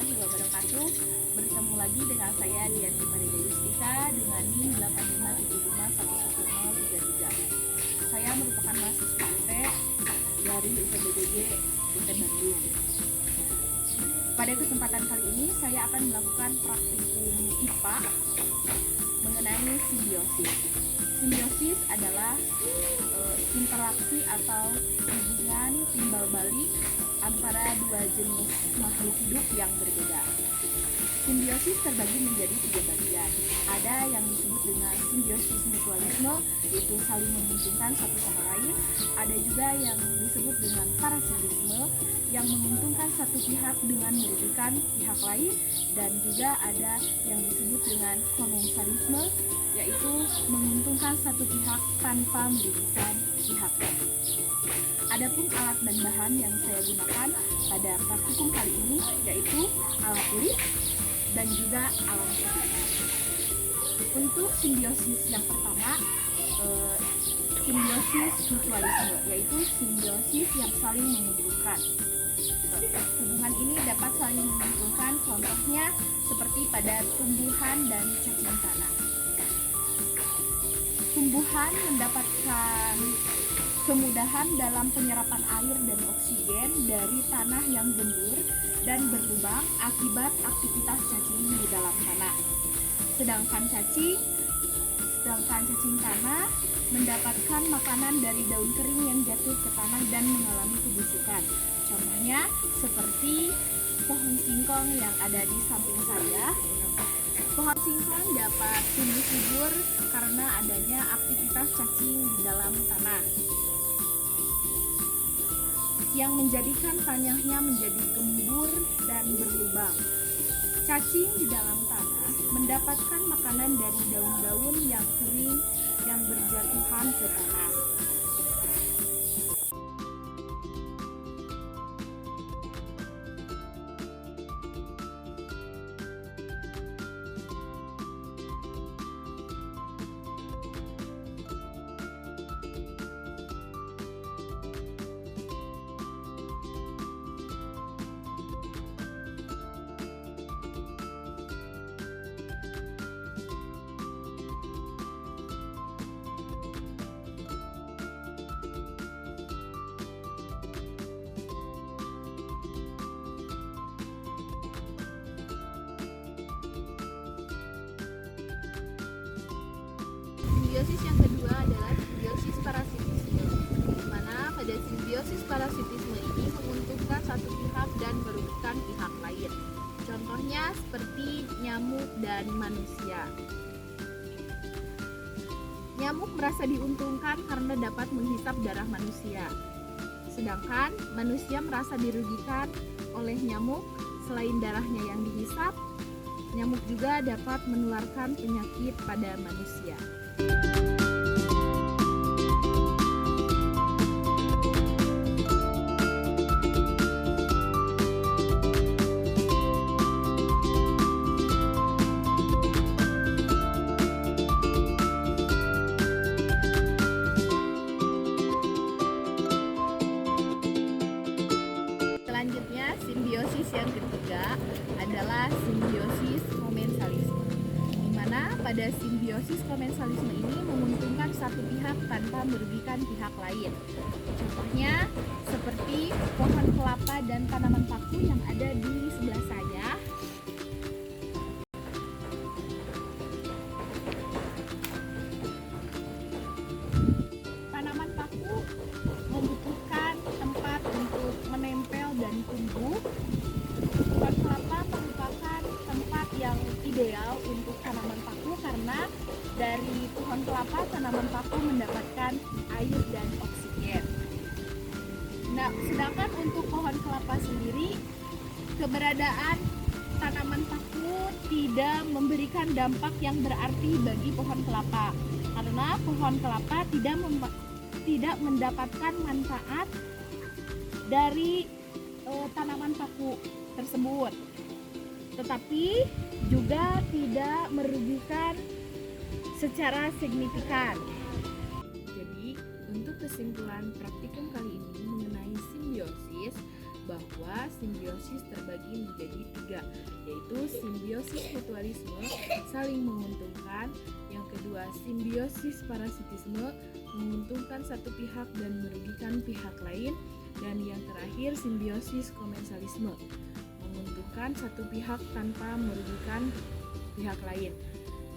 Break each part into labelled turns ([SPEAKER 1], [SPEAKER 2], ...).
[SPEAKER 1] warahmatullahi wabarakatuh. Bertemu lagi dengan saya Dianti Farida Yustika dengan NIM 8575111033. Saya merupakan mahasiswa UTEK dari UPBDG UTEK Bandung. Pada kesempatan kali ini saya akan melakukan praktikum IPA mengenai simbiosis. Simbiosis adalah interaksi atau hubungan timbal balik antara dua jenis makhluk hidup yang berbeda. Simbiosis terbagi menjadi 3 bagian. Ada yang disebut dengan simbiosis mutualisme, yaitu saling menguntungkan satu sama lain. Ada juga yang disebut dengan parasitisme, yang menguntungkan satu pihak dengan merugikan pihak lain. Dan juga ada yang disebut dengan komensalisme, yaitu menguntungkan satu pihak tanpa merugikan pihak lain. Adapun alat dan bahan yang saya gunakan pada praktikum kali ini yaitu alat tulis dan juga alat tulis. Untuk simbiosis yang pertama, simbiosis mutualisme, yaitu simbiosis yang saling menguntungkan. Hubungan ini dapat saling menguntungkan, contohnya seperti pada tumbuhan dan cacing tanah. Tumbuhan mendapatkan kemudahan dalam penyerapan air dan oksigen dari tanah yang gembur dan berlubang akibat aktivitas cacing di dalam tanah. Sedangkan cacing tanah mendapatkan makanan dari daun kering yang jatuh ke tanah dan mengalami kebusukan. Contohnya seperti pohon singkong yang ada di samping saya. Pohon singkong dapat tumbuh subur karena adanya aktivitas cacing di dalam tanah, yang menjadikan tanahnya menjadi gembur dan berlubang. Cacing di dalam tanah mendapatkan makanan dari daun-daun yang kering yang berjatuhan ke tanah. Simbiosis yang kedua adalah simbiosis parasitisme, di mana pada simbiosis parasitisme ini menguntungkan satu pihak dan merugikan pihak lain. Contohnya seperti nyamuk dan manusia. Nyamuk merasa diuntungkan karena dapat menghisap darah manusia, sedangkan manusia merasa dirugikan oleh nyamuk. Selain darahnya yang dihisap, nyamuk juga dapat menularkan penyakit pada manusia. Selanjutnya, simbiosis yang ketiga adalah simbiosis komensalisme, di mana pada simbiosis komensalisme ini menguntungkan satu pihak tanpa merugikan pihak lain. Contohnya seperti pohon kelapa dan tanaman paku yang ada di sebelah saya. Tanaman paku membutuhkan tempat untuk menempel dan tumbuh. Pohon kelapa merupakan tempat yang ideal untuk tanaman paku karena dari pohon kelapa tanaman paku mendapatkan air dan oksigen. Nah, sedangkan untuk pohon kelapa sendiri, keberadaan tanaman paku tidak memberikan dampak yang berarti bagi pohon kelapa karena pohon kelapa tidak mendapatkan manfaat dari tanaman paku tersebut, tetapi juga tidak merugikan secara signifikan. Jadi, untuk kesimpulan praktikum kali ini mengenai simbiosis, bahwa simbiosis terbagi menjadi 3, yaitu simbiosis mutualisme, saling menguntungkan. Yang kedua, simbiosis parasitisme, menguntungkan satu pihak dan merugikan pihak lain. Dan yang terakhir, simbiosis komensalisme, menguntungkan satu pihak tanpa merugikan pihak lain.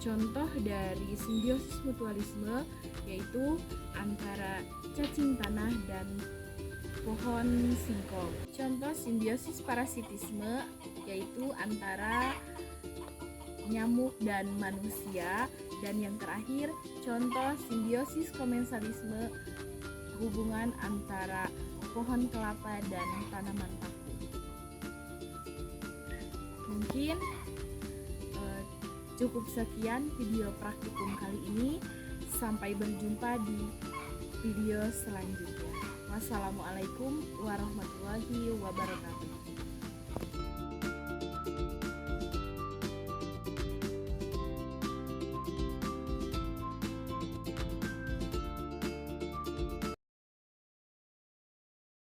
[SPEAKER 1] Contoh dari simbiosis mutualisme yaitu antara cacing tanah dan pohon singkong. Contoh simbiosis parasitisme yaitu antara nyamuk dan manusia. Dan yang terakhir, contoh simbiosis komensalisme, hubungan antara pohon kelapa dan tanaman paku. Mungkin cukup sekian video praktikum kali ini. Sampai berjumpa di video selanjutnya. Wassalamualaikum warahmatullahi wabarakatuh.